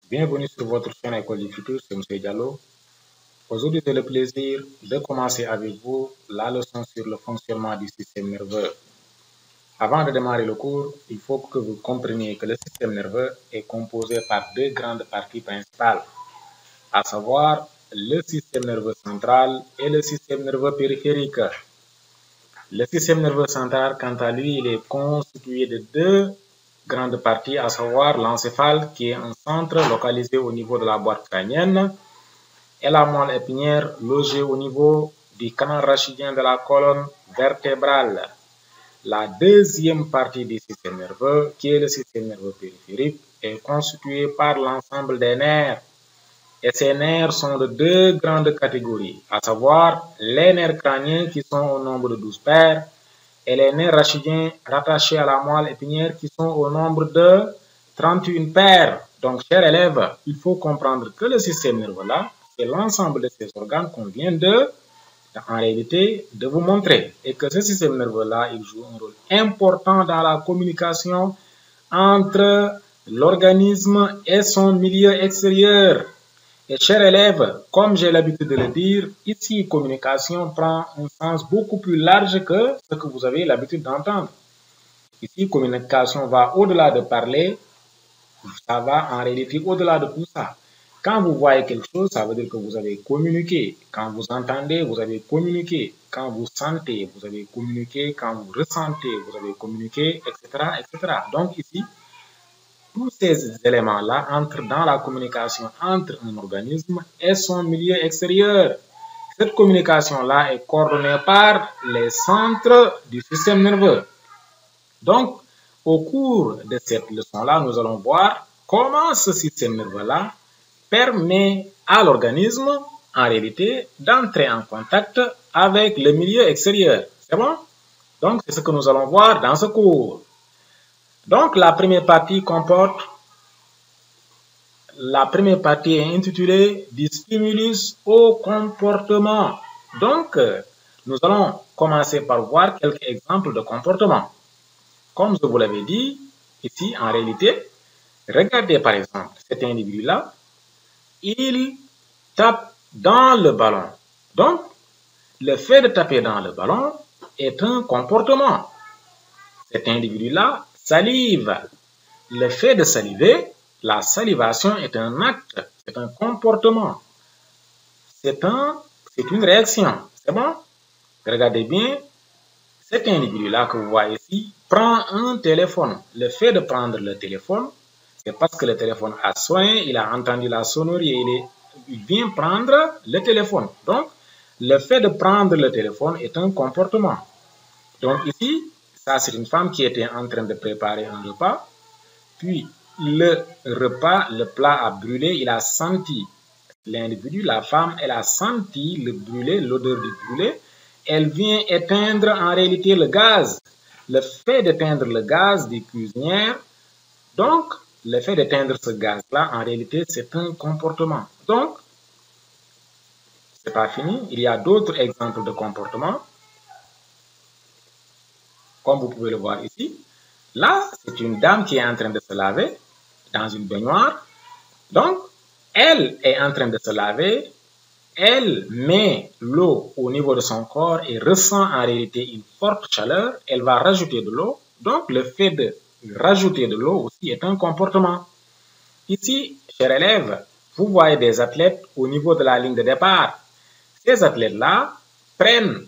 Bienvenue sur votre chaîne École du Futur, c'est M. Diallo. Aujourd'hui, j'ai le plaisir de commencer avec vous la leçon sur le fonctionnement du système nerveux. Avant de démarrer le cours, il faut que vous compreniez que le système nerveux est composé par deux grandes parties principales, à savoir le système nerveux central et le système nerveux périphérique. Le système nerveux central, quant à lui, il est constitué de deux grandes parties, à savoir l'encéphale, qui est un centre localisé au niveau de la boîte crânienne, et la moelle épinière logée au niveau du canal rachidien de la colonne vertébrale. La deuxième partie du système nerveux, qui est le système nerveux périphérique, est constituée par l'ensemble des nerfs. Et ces nerfs sont de deux grandes catégories, à savoir les nerfs crâniens qui sont au nombre de 12 paires et les nerfs rachidiens rattachés à la moelle épinière qui sont au nombre de 31 paires. Donc, chers élèves, il faut comprendre que le système nerveux là, c'est l'ensemble de ces organes qu'on vient en réalité, de vous montrer. Et que ce système nerveux là, il joue un rôle important dans la communication entre l'organisme et son milieu extérieur. Et chers élèves, comme j'ai l'habitude de le dire, ici, communication prend un sens beaucoup plus large que ce que vous avez l'habitude d'entendre. Ici, communication va au-delà de parler, ça va en réalité au-delà de tout ça. Quand vous voyez quelque chose, ça veut dire que vous avez communiqué. Quand vous entendez, vous avez communiqué. Quand vous sentez, vous avez communiqué. Quand vous ressentez, vous avez communiqué, etc., etc. Donc ici, tous ces éléments-là entrent dans la communication entre un organisme et son milieu extérieur. Cette communication-là est coordonnée par les centres du système nerveux. Donc, au cours de cette leçon-là, nous allons voir comment ce système nerveux-là permet à l'organisme, en réalité, d'entrer en contact avec le milieu extérieur. C'est bon? Donc, c'est ce que nous allons voir dans ce cours. Donc, la première partie est intitulée du stimulus au comportement. Donc, nous allons commencer par voir quelques exemples de comportement. Comme je vous l'avais dit, ici, en réalité, regardez par exemple cet individu-là, il tape dans le ballon. Donc, le fait de taper dans le ballon est un comportement. Cet individu-là salive. Le fait de saliver, la salivation est un acte, c'est un comportement. C'est une réaction. C'est bon? Regardez bien, cet individu-là que vous voyez ici prend un téléphone. Le fait de prendre le téléphone, c'est parce que le téléphone a sonné, il a entendu la sonnerie et il vient prendre le téléphone. Donc, le fait de prendre le téléphone est un comportement. Donc ici, ça c'est une femme qui était en train de préparer un repas. Puis, le repas, le plat a brûlé, il a senti l'individu, la femme, elle a senti le brûlé, l'odeur du brûlé. Elle vient éteindre en réalité le gaz. Le fait d'éteindre le gaz des cuisinières, donc, le fait d'éteindre ce gaz-là, en réalité, c'est un comportement. Donc, c'est pas fini. Il y a d'autres exemples de comportement, comme vous pouvez le voir ici. Là, c'est une dame qui est en train de se laver dans une baignoire. Donc, elle est en train de se laver. Elle met l'eau au niveau de son corps et ressent en réalité une forte chaleur. Elle va rajouter de l'eau. Donc, le fait de rajouter de l'eau aussi est un comportement. Ici, chers élèves, vous voyez des athlètes au niveau de la ligne de départ. Ces athlètes-là prennent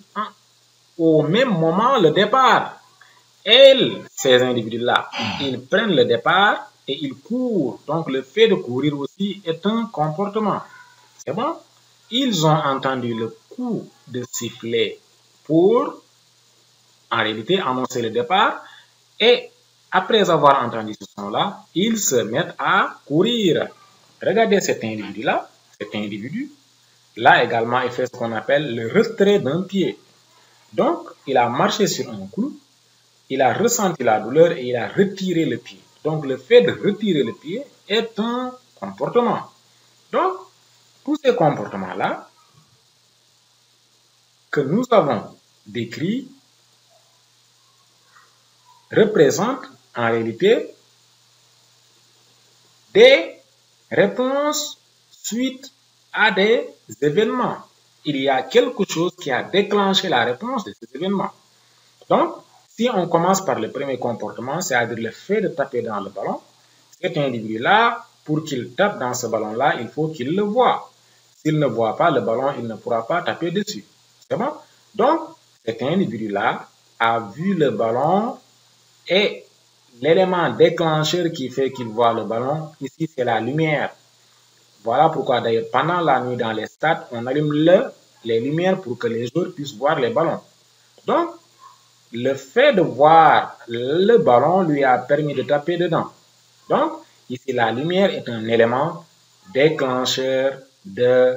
au même moment le départ. Ces individus-là, ils prennent le départ et ils courent. Donc, le fait de courir aussi est un comportement. C'est bon? Ils ont entendu le coup de sifflet pour, en réalité, annoncer le départ. Et après avoir entendu ce son-là, ils se mettent à courir. Regardez cet individu-là. Cet individu-là également, il fait ce qu'on appelle le retrait d'un pied. Donc, il a marché sur un clou. Il a ressenti la douleur et il a retiré le pied. Donc, le fait de retirer le pied est un comportement. Donc, tous ces comportements-là que nous avons décrits représentent en réalité des Réponse suite à des événements. Il y a quelque chose qui a déclenché la réponse de ces événements. Donc, si on commence par le premier comportement, c'est-à-dire le fait de taper dans le ballon, cet individu-là, pour qu'il tape dans ce ballon-là, il faut qu'il le voie. S'il ne voit pas le ballon, il ne pourra pas taper dessus. C'est bon? Donc, cet individu-là a vu le ballon et l'élément déclencheur qui fait qu'il voit le ballon, ici, c'est la lumière. Voilà pourquoi d'ailleurs pendant la nuit dans les stades, on allume les lumières pour que les joueurs puissent voir les ballons. Donc, le fait de voir le ballon lui a permis de taper dedans. Donc, ici, la lumière est un élément déclencheur de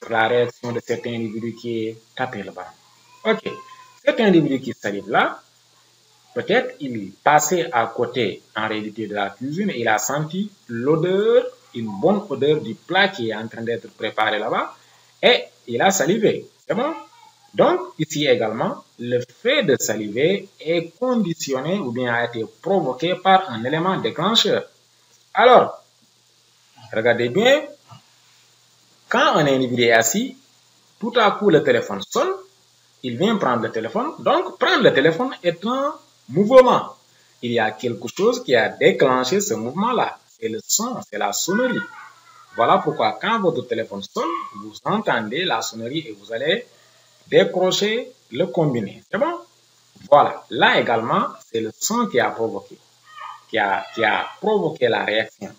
la réaction de cet individu qui est tapé le ballon. Ok, cet individu qui s'arrive là, peut-être il passait à côté en réalité de la cuisine et il a senti l'odeur, une bonne odeur du plat qui est en train d'être préparé là-bas et il a salivé. C'est bon? Donc, ici également, le fait de saliver est conditionné ou bien a été provoqué par un élément déclencheur. Alors, regardez bien, quand un individu est assis, tout à coup le téléphone sonne, il vient prendre le téléphone. Donc, prendre le téléphone est un mouvement. Il y a quelque chose qui a déclenché ce mouvement-là. C'est le son, c'est la sonnerie. Voilà pourquoi quand votre téléphone sonne, vous entendez la sonnerie et vous allez décrocher le combiné. C'est bon? Voilà. Là également, c'est le son qui a provoqué, qui a provoqué la réaction.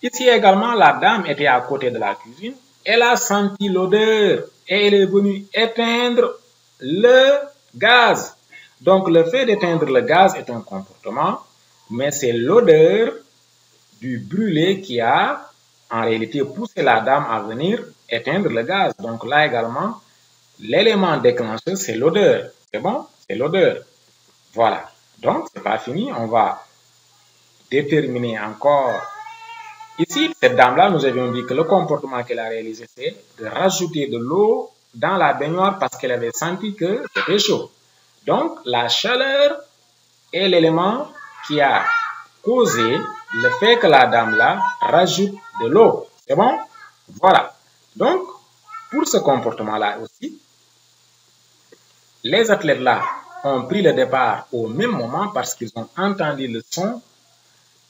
Ici également, la dame était à côté de la cuisine. Elle a senti l'odeur et elle est venue éteindre le gaz. Donc, le fait d'éteindre le gaz est un comportement, mais c'est l'odeur du brûlé qui a en réalité poussé la dame à venir éteindre le gaz. Donc là également, l'élément déclencheur, c'est l'odeur. C'est bon? C'est l'odeur. Voilà. Donc, c'est pas fini. On va déterminer encore. Ici, cette dame-là, nous avions dit que le comportement qu'elle a réalisé, c'est de rajouter de l'eau dans la baignoire parce qu'elle avait senti que c'était chaud. Donc, la chaleur est l'élément qui a causé le fait que la dame-là rajoute de l'eau. C'est bon? Voilà. Donc, pour ce comportement-là aussi, les athlètes-là ont pris le départ au même moment parce qu'ils ont entendu le son.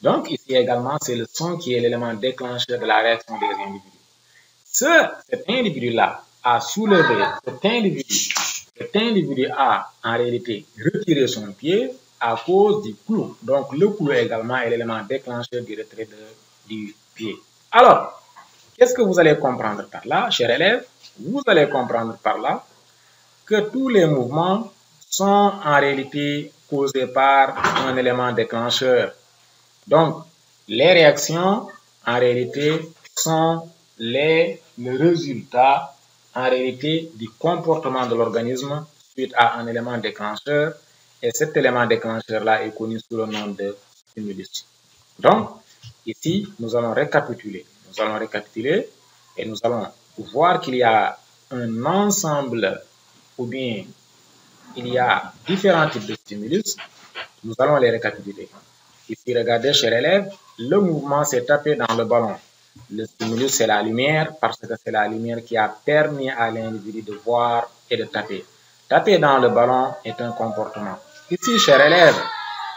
Donc, ici également, c'est le son qui est l'élément déclencheur de la réaction des individus. Cet individu-là a soulevé, cet individu a en réalité retiré son pied à cause du clou. Donc, le clou également est l'élément déclencheur du retrait du pied. Alors, qu'est-ce que vous allez comprendre par là, chers élèves? Vous allez comprendre par là que tous les mouvements sont en réalité causés par un élément déclencheur. Donc, les réactions, en réalité, sont le résultat, en réalité, du comportement de l'organisme suite à un élément déclencheur. Et cet élément déclencheur-là est connu sous le nom de stimulus. Donc, ici, nous allons récapituler. Nous allons récapituler et nous allons voir qu'il y a un ensemble ou bien il y a différents types de stimulus. Nous allons les récapituler. Ici, regardez, chers élèves, le mouvement s'est tapé dans le ballon. Le stimulus, c'est la lumière, parce que c'est la lumière qui a permis à l'individu de voir et de taper. Taper dans le ballon est un comportement. Ici, chers élèves,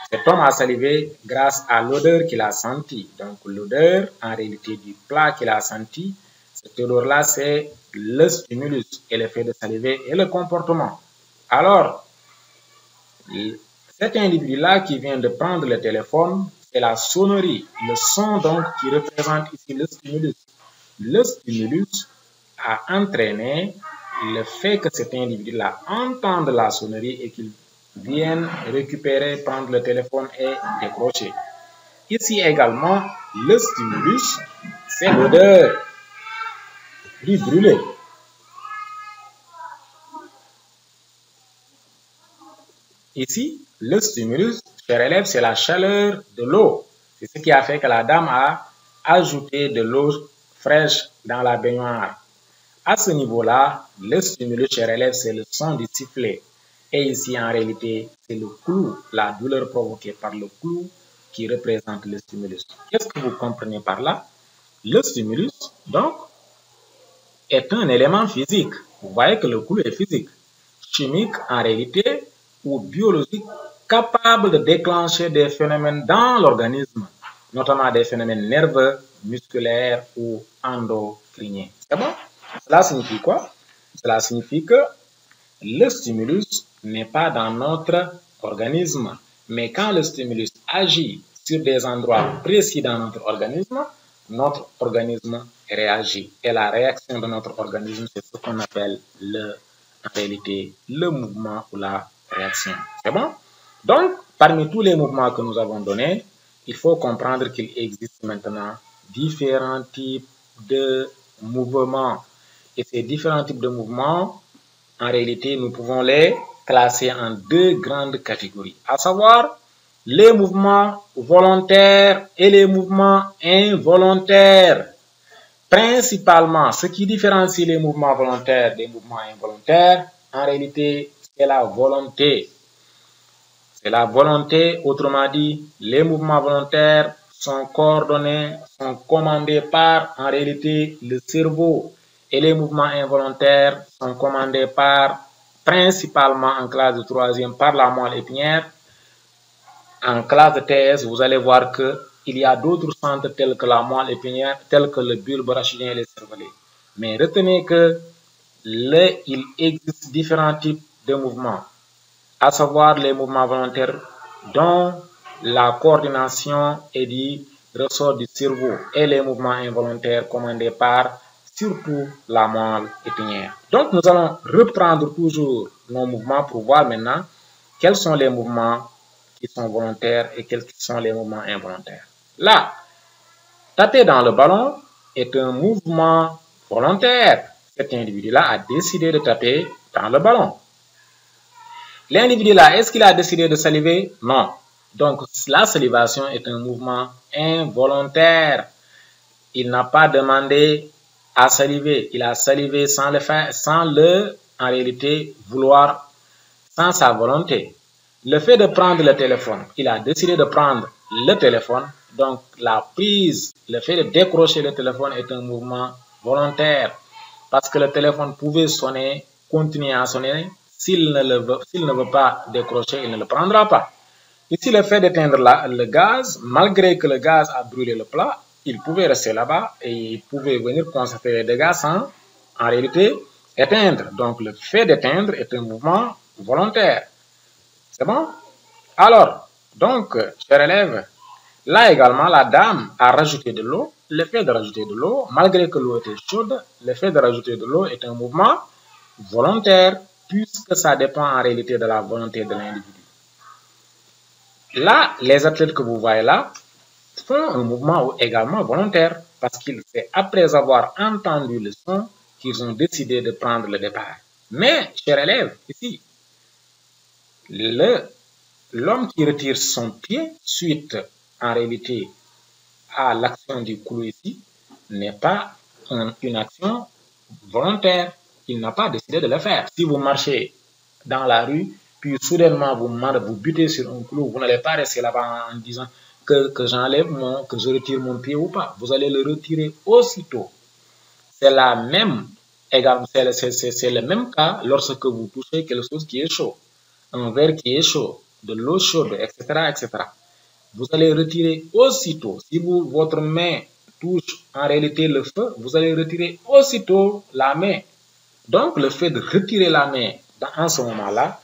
cet homme a salivé grâce à l'odeur qu'il a sentie. Donc, l'odeur, en réalité, du plat qu'il a senti, cette odeur-là, c'est le stimulus. Et le fait de saliver est le comportement. Alors, cet individu-là qui vient de prendre le téléphone, c'est la sonnerie, le son donc qui représente ici le stimulus. Le stimulus a entraîné le fait que cet individu-là entende la sonnerie et qu'il vienne récupérer, prendre le téléphone et décrocher. Ici également, le stimulus, c'est l'odeur du brûlé. Ici, le stimulus, chers élèves, c'est la chaleur de l'eau. C'est ce qui a fait que la dame a ajouté de l'eau fraîche dans la baignoire. À ce niveau-là, le stimulus, chers élèves, c'est le son du sifflet. Et ici, en réalité, c'est le clou, la douleur provoquée par le clou qui représente le stimulus. Qu'est-ce que vous comprenez par là? Le stimulus, donc, est un élément physique. Vous voyez que le cours est physique, chimique en réalité, ou biologique, capable de déclencher des phénomènes dans l'organisme, notamment des phénomènes nerveux, musculaires ou endocriniens. C'est bon? Cela signifie quoi? Cela signifie que le stimulus n'est pas dans notre organisme, mais quand le stimulus agit sur des endroits précis dans notre organisme réagit. Et la réaction de notre organisme, c'est ce qu'on appelle en réalité, le mouvement ou la réaction. C'est bon? Donc, parmi tous les mouvements que nous avons donnés, il faut comprendre qu'il existe maintenant différents types de mouvements. Et ces différents types de mouvements, en réalité, nous pouvons les classer en deux grandes catégories, à savoir les mouvements volontaires et les mouvements involontaires. Principalement, ce qui différencie les mouvements volontaires des mouvements involontaires, en réalité, c'est la volonté. C'est la volonté, autrement dit, les mouvements volontaires sont coordonnés, sont commandés par, en réalité, le cerveau. Et les mouvements involontaires sont commandés par, principalement en classe de troisième, par la moelle épinière. En classe de TS, vous allez voir qu'il y a d'autres centres tels que la moelle épinière, tels que le bulbe rachidien et les cervelets. Mais retenez que il existe différents types de mouvements, à savoir les mouvements volontaires dont la coordination est du ressort du cerveau et les mouvements involontaires commandés par surtout la moelle épinière. Donc nous allons reprendre toujours nos mouvements pour voir maintenant quels sont les mouvements qui sont volontaires et quels sont les mouvements involontaires. Là, taper dans le ballon est un mouvement volontaire. Cet individu-là a décidé de taper dans le ballon. L'individu-là, est-ce qu'il a décidé de saliver? Non. Donc, la salivation est un mouvement involontaire. Il n'a pas demandé à saliver. Il a salivé sans le faire, en réalité, vouloir, sans sa volonté. Le fait de prendre le téléphone, il a décidé de prendre le téléphone. Donc, la prise, le fait de décrocher le téléphone est un mouvement volontaire. Parce que le téléphone pouvait sonner, continuer à sonner. S'il ne veut pas décrocher, il ne le prendra pas. Ici, le fait d'éteindre le gaz, malgré que le gaz a brûlé le plat, il pouvait rester là-bas et il pouvait venir constater les dégâts sans, en réalité, éteindre. Donc, le fait d'éteindre est un mouvement volontaire. C'est bon? Alors, donc, chers élèves, là également, la dame a rajouté de l'eau. Le fait de rajouter de l'eau, malgré que l'eau était chaude, le fait de rajouter de l'eau est un mouvement volontaire, puisque ça dépend en réalité de la volonté de l'individu. Là, les athlètes que vous voyez là font un mouvement également volontaire, parce qu'ils, c'est après avoir entendu le son qu'ils ont décidé de prendre le départ. Mais, chers élèves, ici, l'homme qui retire son pied suite en réalité à l'action du clou ici n'est pas une action volontaire. Il n'a pas décidé de le faire. Si vous marchez dans la rue, puis soudainement vous butez sur un clou, vous n'allez pas rester là-bas en disant que je retire mon pied ou pas. Vous allez le retirer aussitôt. C'est le même cas lorsque vous touchez quelque chose qui est chaud. Un verre qui est chaud, de l'eau chaude, etc., etc. Vous allez retirer aussitôt. Si votre main touche en réalité le feu, vous allez retirer aussitôt la main. Donc, le fait de retirer la main en ce moment-là,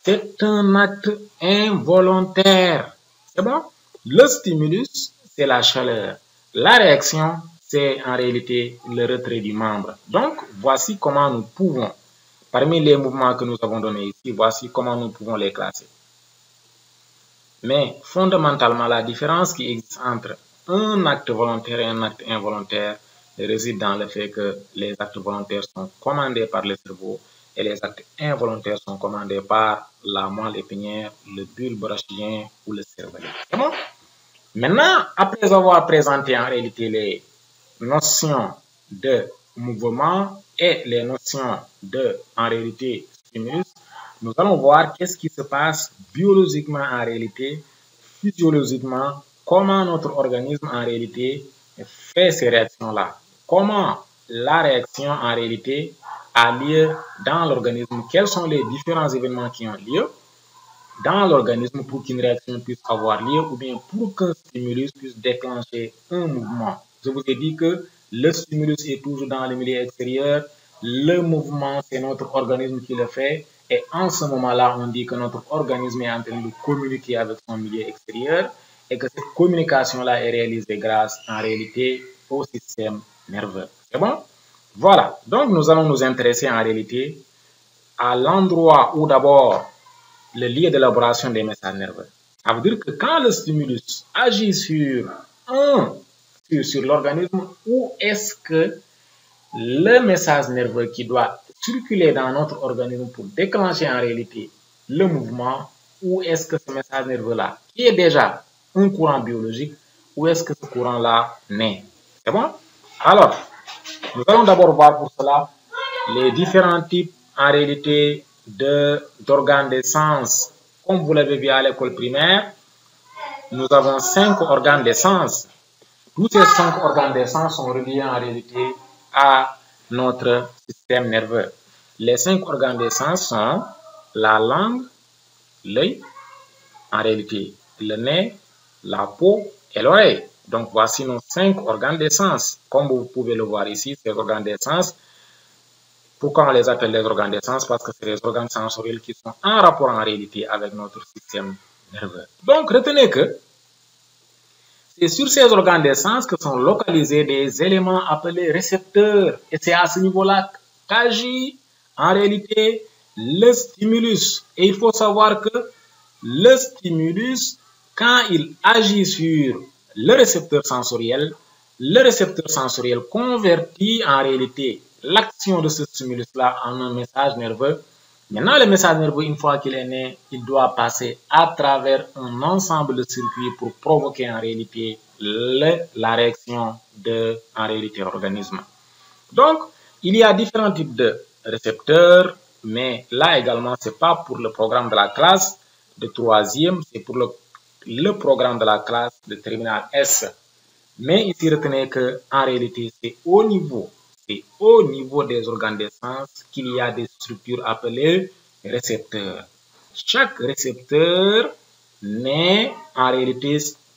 c'est un acte involontaire. C'est bon? Le stimulus, c'est la chaleur. La réaction, c'est en réalité le retrait du membre. Donc, voici comment nous pouvons, parmi les mouvements que nous avons donnés ici, voici comment nous pouvons les classer. Mais fondamentalement, la différence qui existe entre un acte volontaire et un acte involontaire réside dans le fait que les actes volontaires sont commandés par le cerveau et les actes involontaires sont commandés par la moelle épinière, le bulbe rachidien ou le cervelet. C'est bon? Maintenant, après avoir présenté en réalité les notions de mouvement et les notions de, en réalité, stimulus, nous allons voir qu'est-ce qui se passe biologiquement en réalité, physiologiquement, comment notre organisme en réalité fait ces réactions-là. Comment la réaction en réalité a lieu dans l'organisme? Quels sont les différents événements qui ont lieu dans l'organisme pour qu'une réaction puisse avoir lieu ou bien pour qu'un stimulus puisse déclencher un mouvement? Je vous ai dit que le stimulus est toujours dans le milieu extérieur, le mouvement c'est notre organisme qui le fait et en ce moment-là on dit que notre organisme est en train de communiquer avec son milieu extérieur et que cette communication-là est réalisée grâce en réalité au système nerveux. C'est bon? Voilà, donc nous allons nous intéresser en réalité à l'endroit où d'abord le lieu d'élaboration des messages nerveux. Ça veut dire que quand le stimulus agit sur l'organisme, où est-ce que le message nerveux qui doit circuler dans notre organisme pour déclencher en réalité le mouvement, où est-ce que ce message nerveux-là, qui est déjà un courant biologique, où est-ce que ce courant-là naît? C'est bon? Alors, nous allons d'abord voir pour cela les différents types en réalité d'organes des sens. Comme vous l'avez vu à l'école primaire, nous avons 5 organes des sens. Tous ces 5 organes des sens sont reliés en réalité à notre système nerveux. Les 5 organes des sens sont la langue, l'œil, en réalité le nez, la peau et l'oreille. Donc voici nos 5 organes des sens. Comme vous pouvez le voir ici, ces organes des sens. Pourquoi on les appelle les organes des sens? Parce que c'est les organes sensoriels qui sont en rapport en réalité avec notre système nerveux. Donc retenez que c'est sur ces organes des sens que sont localisés des éléments appelés récepteurs. Et c'est à ce niveau-là qu'agit en réalité le stimulus. Et il faut savoir que le stimulus, quand il agit sur le récepteur sensoriel convertit en réalité l'action de ce stimulus-là en un message nerveux. Maintenant, le message nerveux, une fois qu'il est né, il doit passer à travers un ensemble de circuits pour provoquer en réalité la réaction de, en réalité, l'organisme. Donc, il y a différents types de récepteurs, mais là également, ce n'est pas pour le programme de la classe de 3e, c'est pour le programme de la classe de terminale S. Mais ici, retenez qu'en réalité, c'est au niveau des organes des sens qu'il y a des structures appelées récepteurs. Chaque récepteur en réalité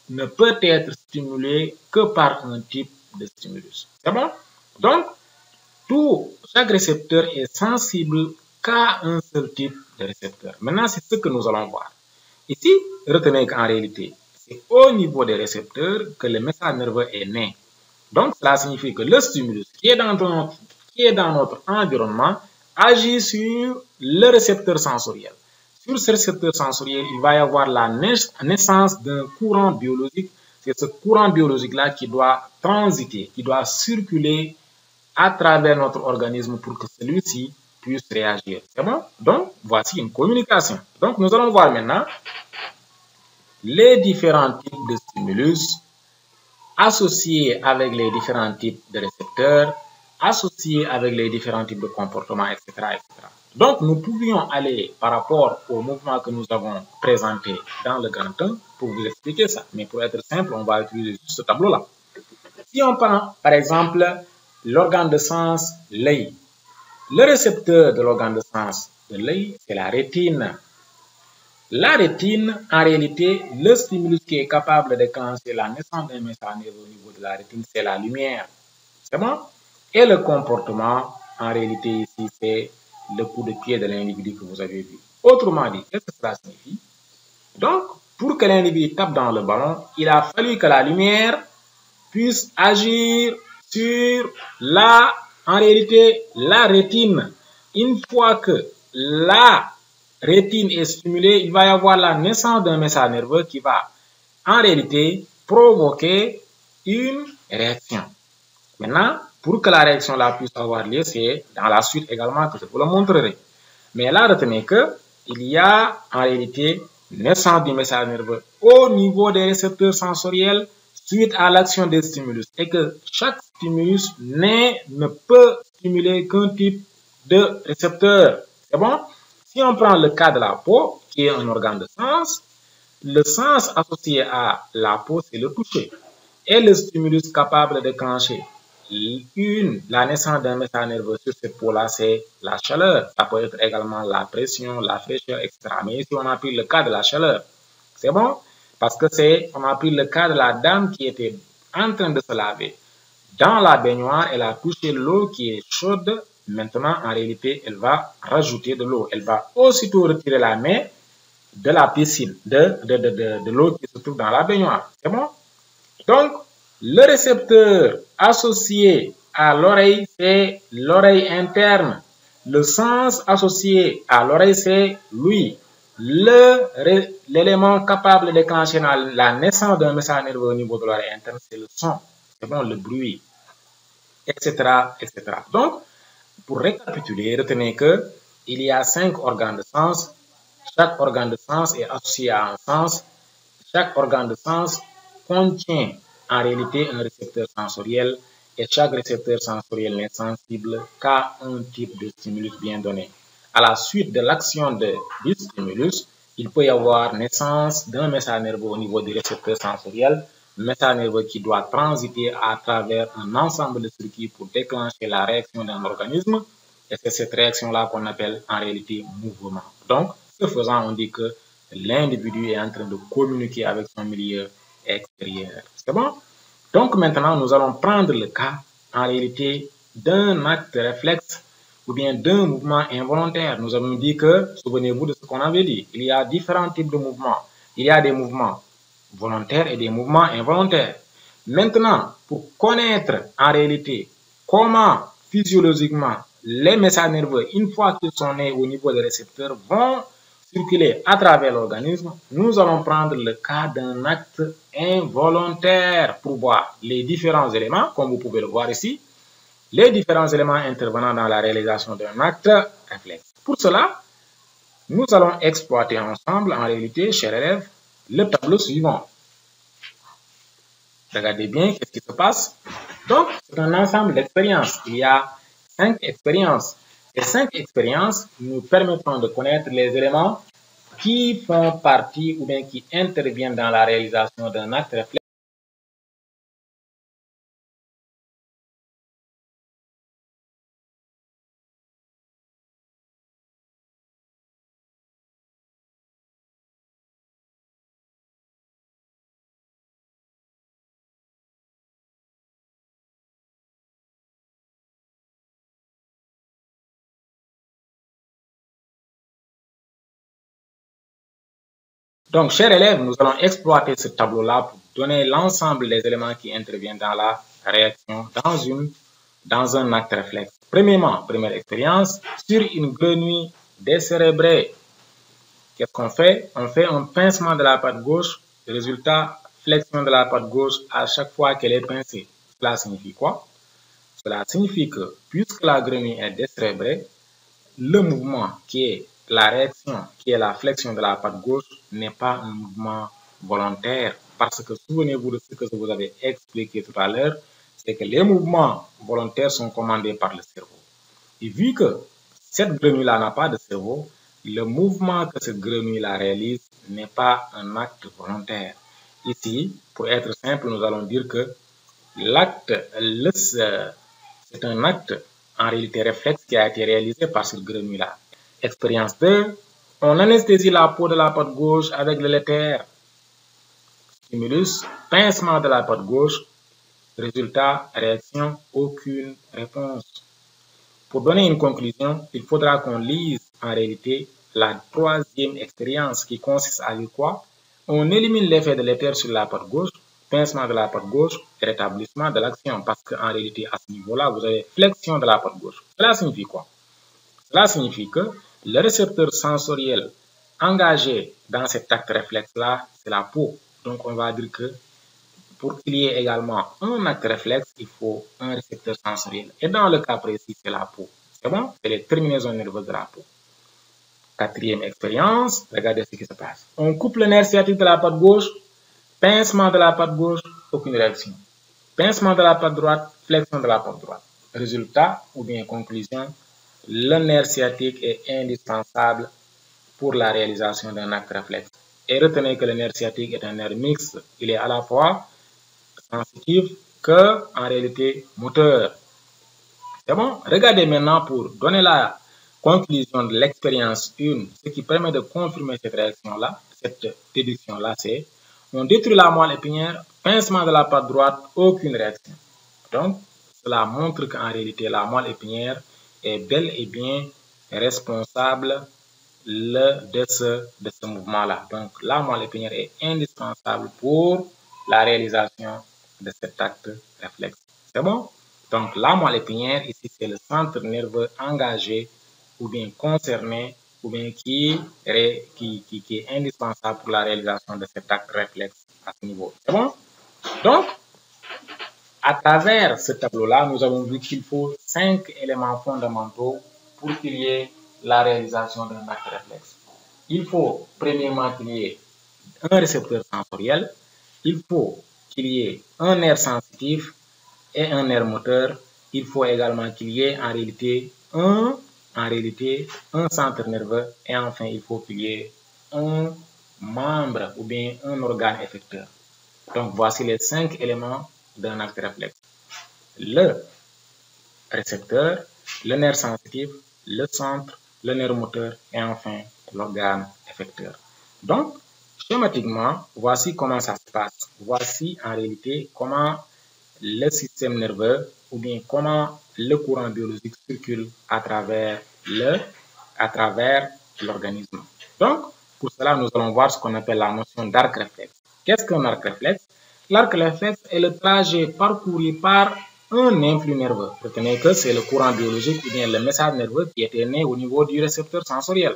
ne peut être stimulé que par un type de stimulus. C'est bon? Donc, chaque récepteur est sensible qu'à un seul type de récepteur. Maintenant, c'est ce que nous allons voir. Ici, retenez qu'en réalité, c'est au niveau des récepteurs que le message nerveux est né. Donc, cela signifie que le stimulus qui est dans notre environnement agit sur le récepteur sensoriel. Sur ce récepteur sensoriel, il va y avoir la naissance d'un courant biologique. C'est ce courant biologique-là qui doit transiter, qui doit circuler à travers notre organisme pour que celui-ci puisse réagir. C'est bon? Donc, voici une communication. Donc, nous allons voir maintenant les différents types de stimulus associés avec les différents types de récepteurs, associés avec les différents types de comportements, etc., etc. Donc, nous pouvions aller par rapport au mouvement que nous avons présenté dans le grand 1 pour vous expliquer ça. Mais pour être simple, on va utiliser juste ce tableau-là. Si on prend, par exemple, l'organe de sens, l'œil. Le récepteur de l'organe de sens de l'œil, c'est la rétine. La rétine, en réalité, le stimulus qui est capable de déclencher la naissance d'un message nerveux au niveau de la rétine, c'est la lumière. C'est bon? Et le comportement, en réalité, ici, c'est le coup de pied de l'individu que vous avez vu. Autrement dit, qu'est-ce que cela signifie? Donc, pour que l'individu tape dans le ballon, il a fallu que la lumière puisse agir sur en réalité, la rétine. Une fois que la rétine est stimulée, il va y avoir la naissance d'un message nerveux qui va, en réalité, provoquer une réaction. Maintenant, pour que la réaction là puisse avoir lieu, c'est dans la suite également que je vous le montrerai. Mais là, retenez qu'il y a, en réalité, naissance du message nerveux au niveau des récepteurs sensoriels suite à l'action des stimulus et que chaque stimulus ne peut stimuler qu'un type de récepteur. C'est bon? Si on prend le cas de la peau, qui est un organe de sens, le sens associé à la peau, c'est le toucher. est le stimulus capable de déclencher la naissance d'un message nerveux sur cette peau-là, c'est la chaleur. Ça peut être également la pression, la fraîcheur, etc. Mais ici, on a pris le cas de la chaleur. C'est bon? Parce que on a pris le cas de la dame qui était en train de se laver. Dans la baignoire, elle a touché l'eau qui est chaude. Maintenant, en réalité, elle va rajouter de l'eau. Elle va aussitôt retirer la main de la piscine, de l'eau qui se trouve dans la baignoire. C'est bon? Donc, le récepteur associé à l'oreille, c'est l'oreille interne. Le sens associé à l'oreille, c'est l'ouïe. L'élément capable de déclencher la naissance d'un message nerveux au niveau de l'oreille interne, c'est le son. C'est bon, le bruit, etc., etc. Donc, pour récapituler, retenez que il y a 5 organes de sens. Chaque organe de sens est associé à un sens. Chaque organe de sens contient en réalité un récepteur sensoriel et chaque récepteur sensoriel n'est sensible qu'à un type de stimulus bien donné. À la suite de l'action du stimulus, il peut y avoir naissance d'un message nerveux au niveau du récepteur sensoriel, message nerveux qui doit transiter à travers un ensemble de circuits pour déclencher la réaction d'un organisme. Et c'est cette réaction-là qu'on appelle en réalité mouvement. Donc, ce faisant, on dit que l'individu est en train de communiquer avec son milieu extérieur. C'est bon? Donc maintenant, nous allons prendre le cas, en réalité, d'un acte réflexe ou bien d'un mouvement involontaire. Nous avons dit que, souvenez-vous de ce qu'on avait dit, il y a différents types de mouvements. Il y a des mouvements volontaires et des mouvements involontaires. Maintenant, pour connaître en réalité comment physiologiquement les messages nerveux, une fois qu'ils sont nés au niveau des récepteurs, vont circuler à travers l'organisme, nous allons prendre le cas d'un acte involontaire pour voir les différents éléments, comme vous pouvez le voir ici, les différents éléments intervenant dans la réalisation d'un acte réflexe. Pour cela, nous allons exploiter ensemble, en réalité, chers élèves, le tableau suivant. Regardez bien qu'est-ce qui se passe. Donc, c'est un ensemble d'expériences. Il y a 5 expériences. Ces 5 expériences nous permettront de connaître les éléments qui font partie ou bien qui interviennent dans la réalisation d'un acte réflexe. Donc, chers élèves, nous allons exploiter ce tableau-là pour donner l'ensemble des éléments qui interviennent dans la réaction dans un acte réflexe. Premièrement, première expérience, sur une grenouille décérébrée. Qu'est-ce qu'on fait? On fait un pincement de la patte gauche, résultat, flexion de la patte gauche à chaque fois qu'elle est pincée. Cela signifie quoi? Cela signifie que, puisque la grenouille est décérébrée, le mouvement qui est la réaction, qui est la flexion de la patte gauche, n'est pas un mouvement volontaire. Parce que souvenez-vous de ce que je vous avais expliqué tout à l'heure, c'est que les mouvements volontaires sont commandés par le cerveau. Et vu que cette grenouille-là n'a pas de cerveau, le mouvement que cette grenouille-là réalise n'est pas un acte volontaire. Ici, pour être simple, nous allons dire que l'acte, c'est un acte en réalité réflexe qui a été réalisé par cette grenouille-là. Expérience 2, on anesthésie la peau de la patte gauche avec le l'éther. Stimulus, pincement de la patte gauche. Résultat, réaction, aucune réponse. Pour donner une conclusion, il faudra qu'on lise en réalité la troisième expérience qui consiste à dire quoi? On élimine l'effet de l'éther sur la patte gauche, pincement de la patte gauche et rétablissement de l'action. Parce qu'en réalité, à ce niveau-là, vous avez flexion de la patte gauche. Cela signifie quoi? Cela signifie que le récepteur sensoriel engagé dans cet acte réflexe-là, c'est la peau. Donc, on va dire que pour qu'il y ait également un acte réflexe, il faut un récepteur sensoriel. Et dans le cas précis, c'est la peau. C'est bon? C'est les terminaisons nerveuses de la peau. Quatrième expérience, regardez ce qui se passe. On coupe le nerf sciatique de la patte gauche, pincement de la patte gauche, aucune réaction. Pincement de la patte droite, flexion de la patte droite. Résultat ou bien conclusion, le nerf sciatique est indispensable pour la réalisation d'un acte réflexe. Et retenez que le nerf sciatique est un nerf mixte. Il est à la fois sensitive que en réalité moteur. C'est bon? Regardez maintenant pour donner la conclusion de l'expérience 1, ce qui permet de confirmer cette réaction-là, cette déduction-là, c'est on détruit la moelle épinière, pincement de la patte droite, aucune réaction. Donc, cela montre qu'en réalité, la moelle épinière est bel et bien responsable de ce mouvement-là. Donc, la moelle épinière est indispensable pour la réalisation de cet acte réflexe. C'est bon? Donc, la moelle épinière, ici, c'est le centre nerveux engagé ou bien concerné ou bien qui est indispensable pour la réalisation de cet acte réflexe à ce niveau. C'est bon? Donc, à travers ce tableau-là, nous avons vu qu'il faut 5 éléments fondamentaux pour qu'il y ait la réalisation d'un acte réflexe. Il faut, premièrement, qu'il y ait un récepteur sensoriel. Il faut qu'il y ait un nerf sensitif et un nerf moteur. Il faut également qu'il y ait en réalité un centre nerveux. Et enfin, il faut qu'il y ait un membre ou bien un organe effecteur. Donc, voici les 5 éléments d'un acte réflexe. Le récepteur, le nerf sensitif, le centre, le nerf moteur et enfin l'organe effecteur. Donc, schématiquement, voici comment ça se passe. Voici en réalité comment le système nerveux ou bien comment le courant biologique circule à travers l'organisme. Donc, pour cela, nous allons voir ce qu'on appelle la notion d'arc réflexe. Qu'est-ce qu'un arc réflexe? L'arc réflexe est le trajet parcouru par un influx nerveux. Retenez que c'est le courant biologique ou bien le message nerveux qui était né au niveau du récepteur sensoriel,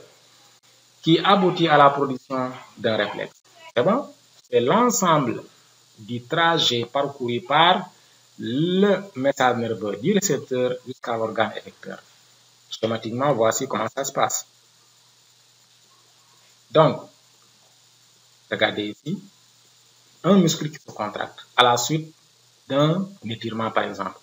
qui aboutit à la production d'un réflexe. C'est bon? C'est l'ensemble du trajet parcouru par le message nerveux du récepteur jusqu'à l'organe effecteur. Schématiquement, voici comment ça se passe. Donc, regardez ici, un muscle qui se contracte à la suite d'un étirement, par exemple.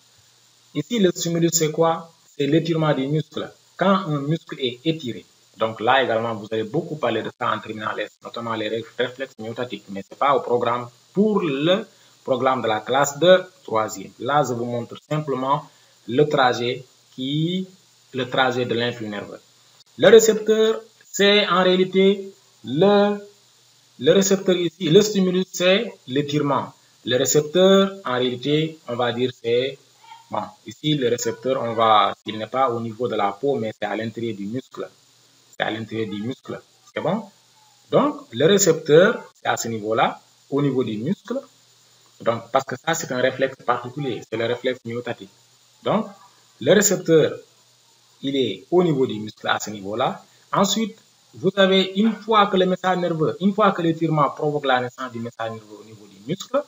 Ici, le stimulus, c'est quoi? C'est l'étirement des muscles. Quand un muscle est étiré, donc là également, vous allez beaucoup parler de ça en terminale S, notamment les réflexes myotatiques, mais ce n'est pas au programme pour le programme de la classe de 3e. Là, je vous montre simplement le trajet de l'influx nerveux. Le récepteur, c'est en réalité le récepteur ici, le stimulus, c'est l'étirement. Le récepteur, en réalité, on va dire c'est, bon, ici le récepteur, il n'est pas au niveau de la peau, mais c'est à l'intérieur du muscle. C'est à l'intérieur du muscle. C'est bon? Donc, le récepteur, c'est à ce niveau-là, au niveau du muscle. Donc, parce que ça, c'est un réflexe particulier, c'est le réflexe myotatique. Donc, le récepteur, il est au niveau du muscle à ce niveau-là. Ensuite, vous avez, une fois que l'étirement provoque la naissance du message nerveux au niveau du muscle,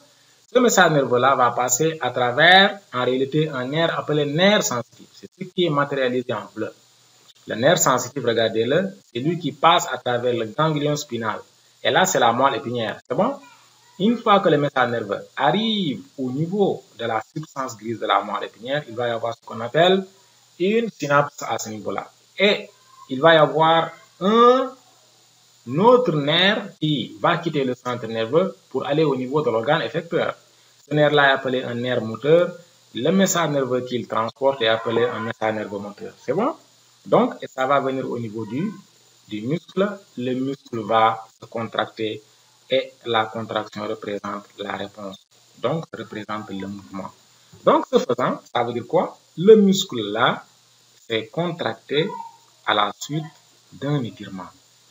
ce message nerveux-là va passer à travers, en réalité, un nerf appelé nerf sensitif. C'est ce qui est matérialisé en bleu. Le nerf sensitif, regardez-le, c'est lui qui passe à travers le ganglion spinal. Et là, c'est la moelle épinière. C'est bon? Une fois que le message nerveux arrive au niveau de la substance grise de la moelle épinière, il va y avoir ce qu'on appelle une synapse à ce niveau-là. Et il va y avoir un autre nerf qui va quitter le centre nerveux pour aller au niveau de l'organe effecteur. Ce nerf-là est appelé un nerf moteur. Le message nerveux qu'il transporte est appelé un message nerveux moteur. C'est bon? Donc, et ça va venir au niveau du muscle. Le muscle va se contracter et la contraction représente la réponse. Donc, représente le mouvement. Donc, ce faisant, ça veut dire quoi? Le muscle là s'est contracté à la suite d'un étirement.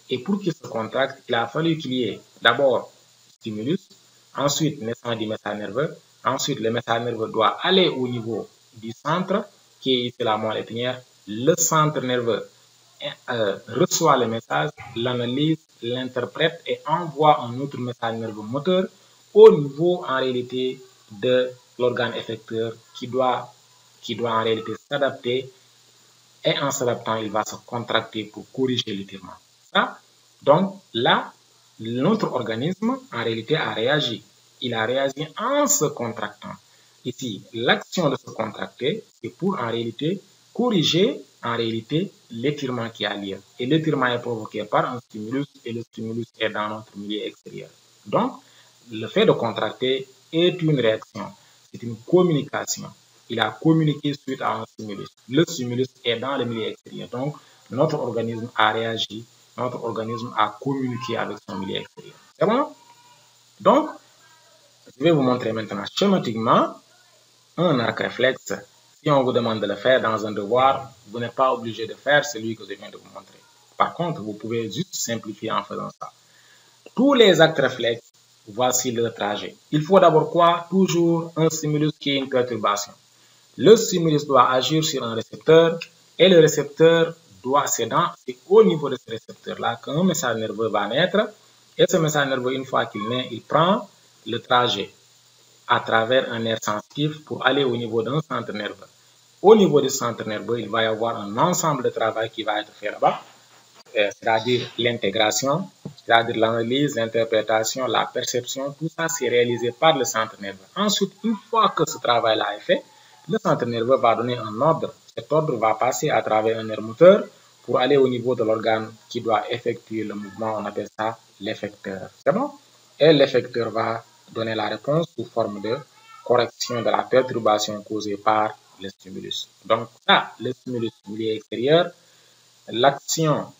Et pour qu'il se contracte, il a fallu qu'il y ait d'abord stimulus, ensuite naissance du message nerveux, ensuite le message nerveux doit aller au niveau du centre, qui est ici la moelle épinière. Le centre nerveux reçoit le message, l'analyse, l'interprète et envoie un autre message nerveux moteur au niveau en réalité de l'organe effecteur qui doit en réalité s'adapter. Et en s'adaptant, il va se contracter pour corriger l'étirement. Donc là, notre organisme, en réalité, a réagi. Il a réagi en se contractant. Ici, l'action de se contracter, c'est pour, en réalité, corriger, en réalité, l'étirement qui a lieu. Et l'étirement est provoqué par un stimulus, et le stimulus est dans notre milieu extérieur. Donc, le fait de contracter est une réaction, c'est une communication. Il a communiqué suite à un stimulus. Le stimulus est dans le milieu extérieur. Donc, notre organisme a réagi, notre organisme a communiqué avec son milieu extérieur. C'est bon? Donc, je vais vous montrer maintenant schématiquement un arc réflexe. Si on vous demande de le faire dans un devoir, vous n'êtes pas obligé de faire celui que je viens de vous montrer. Par contre, vous pouvez juste simplifier en faisant ça. Tous les actes réflexes, voici le trajet. Il faut d'abord quoi? Toujours un stimulus qui est une perturbation. Le stimulus doit agir sur un récepteur et le récepteur doit, c'est au niveau de ce récepteur-là qu'un message nerveux va naître. Et ce message nerveux, une fois qu'il naît, il prend le trajet à travers un nerf sensitif pour aller au niveau d'un centre nerveux. Au niveau du centre nerveux, il va y avoir un ensemble de travail qui va être fait là-bas, c'est-à-dire l'intégration, c'est-à-dire l'analyse, l'interprétation, la perception, tout ça c'est réalisé par le centre nerveux. Ensuite, une fois que ce travail-là est fait, le centre nerveux va donner un ordre. Cet ordre va passer à travers un nerf moteur pour aller au niveau de l'organe qui doit effectuer le mouvement, on appelle ça l'effecteur. C'est bon? Et l'effecteur va donner la réponse sous forme de correction de la perturbation causée par le stimulus. Donc ça, le stimulus milieu extérieur, l'action,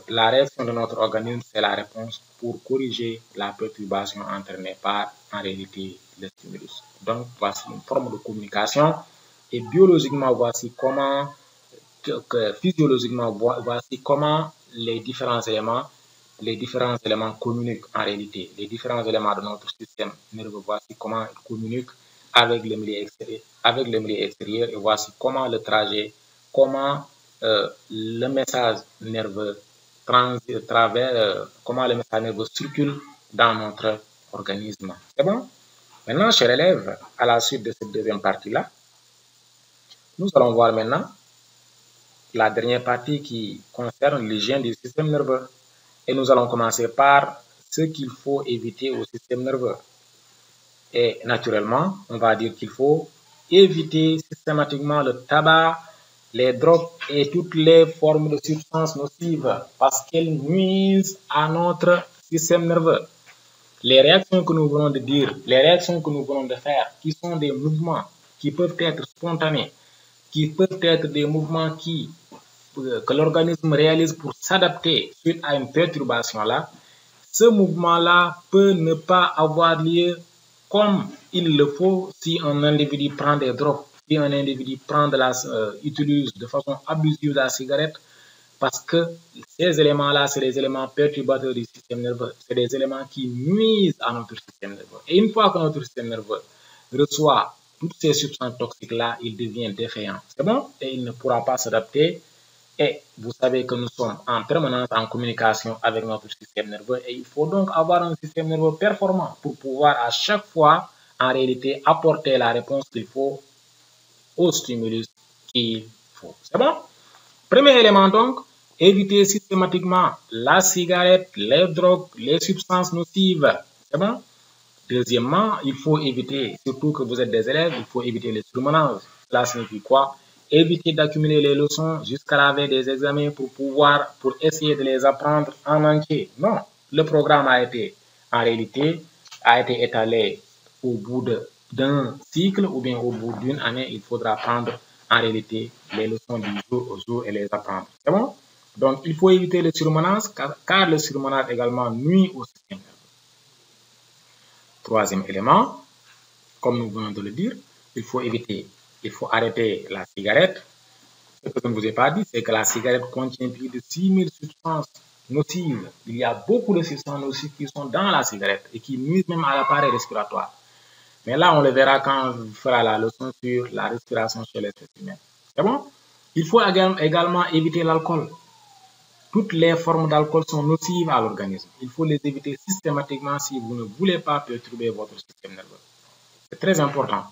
la réaction de notre organisme, c'est la réponse pour corriger la perturbation entraînée par, en réalité, le stimulus. Donc, voici une forme de communication. Et biologiquement, voici comment, physiologiquement, voici comment les différents éléments communiquent en réalité. Les différents éléments de notre système nerveux, voici comment ils communiquent avec le milieu extérieur, et voici comment le trajet, comment le message nerveux comment le message nerveux circule dans notre organisme. C'est bon? Maintenant, chers élèves, à la suite de cette deuxième partie-là, nous allons voir maintenant la dernière partie qui concerne l'hygiène du système nerveux. Et nous allons commencer par ce qu'il faut éviter au système nerveux. Et naturellement, on va dire qu'il faut éviter systématiquement le tabac, les drogues et toutes les formes de substances nocives parce qu'elles nuisent à notre système nerveux. Les réactions que nous venons de dire, les réactions que nous venons de faire, qui sont des mouvements qui peuvent être spontanés, qui peuvent être des mouvements que l'organisme réalise pour s'adapter suite à une perturbation-là, ce mouvement-là peut ne pas avoir lieu comme il le faut si un individu prend des drogues, si un individu utilise de façon abusive la cigarette, parce que ces éléments-là, c'est des éléments perturbateurs du système nerveux, c'est des éléments qui nuisent à notre système nerveux. Et une fois que notre système nerveux reçoit toutes ces substances toxiques-là, il devient défaillant. C'est bon? Et il ne pourra pas s'adapter. Et vous savez que nous sommes en permanence en communication avec notre système nerveux et il faut donc avoir un système nerveux performant pour pouvoir à chaque fois, en réalité, apporter la réponse qu'il faut au stimulus qu'il faut. C'est bon? Premier élément donc, éviter systématiquement la cigarette, les drogues, les substances nocives. C'est bon? Deuxièmement, il faut éviter, surtout que vous êtes des élèves, il faut éviter les surmenage. Cela signifie quoi? Éviter d'accumuler les leçons jusqu'à la veille des examens pour essayer de les apprendre en entier. Non, le programme en réalité, a été étalé au bout d'un cycle ou bien au bout d'une année. Il faudra prendre en réalité les leçons du jour au jour et les apprendre. C'est bon? Donc, il faut éviter le surmenage car le surmenage également nuit au système nerveux. Troisième élément, comme nous venons de le dire, il faut arrêter la cigarette. Ce que je ne vous ai pas dit, c'est que la cigarette contient plus de 6000 substances nocives. Il y a beaucoup de substances nocives qui sont dans la cigarette et qui nuisent même à l'appareil respiratoire. Mais là, on le verra quand on fera la leçon sur la respiration chez l'être humain. C'est bon? Il faut également éviter l'alcool. Toutes les formes d'alcool sont nocives à l'organisme. Il faut les éviter systématiquement si vous ne voulez pas perturber votre système nerveux. C'est très important.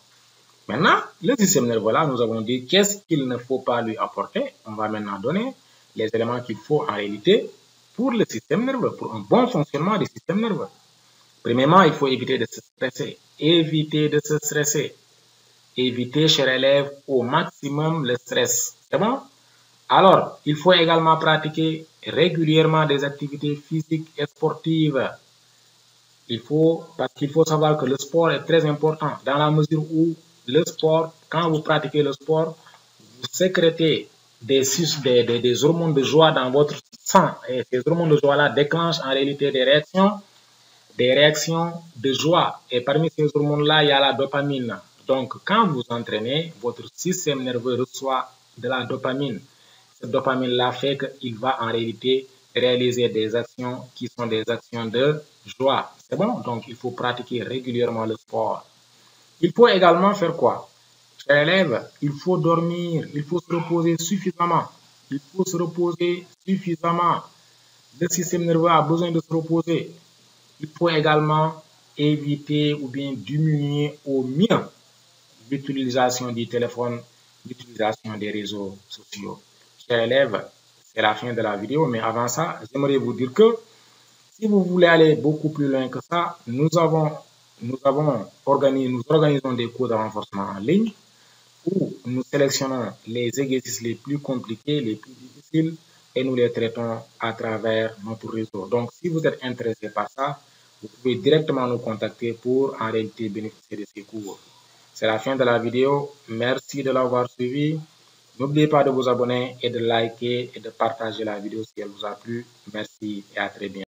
Maintenant, le système nerveux là, nous avons dit qu'est-ce qu'il ne faut pas lui apporter. On va maintenant donner les éléments qu'il faut en réalité pour le système nerveux, pour un bon fonctionnement du système nerveux. Premièrement, il faut éviter de se stresser. Éviter de se stresser. Éviter, chers élèves, au maximum le stress. C'est bon? Alors, il faut également pratiquer régulièrement des activités physiques et sportives. Parce qu'il faut savoir que le sport est très important dans la mesure où le sport, quand vous pratiquez le sport, vous sécrétez des hormones de joie dans votre sang. Et ces hormones de joie-là déclenchent en réalité des réactions de joie. Et parmi ces hormones-là, il y a la dopamine. Donc, quand vous entraînez, votre système nerveux reçoit de la dopamine. Cette dopamine-là fait qu'il va en réalité réaliser des actions qui sont des actions de joie. C'est bon? Donc, il faut pratiquer régulièrement le sport. Il faut également faire quoi? Chers élèves, il faut dormir, il faut se reposer suffisamment. Il faut se reposer suffisamment. Le système nerveux a besoin de se reposer. Il faut également éviter ou bien diminuer au mieux l'utilisation du téléphone, l'utilisation des réseaux sociaux. Chers élèves, c'est la fin de la vidéo, mais avant ça, j'aimerais vous dire que si vous voulez aller beaucoup plus loin que ça, nous organisons des cours de renforcement en ligne où nous sélectionnons les exercices les plus compliqués, les plus difficiles et nous les traitons à travers notre réseau. Donc, si vous êtes intéressé par ça, vous pouvez directement nous contacter pour en réalité bénéficier de ces cours. C'est la fin de la vidéo. Merci de l'avoir suivi. N'oubliez pas de vous abonner et de liker et de partager la vidéo si elle vous a plu. Merci et à très bientôt.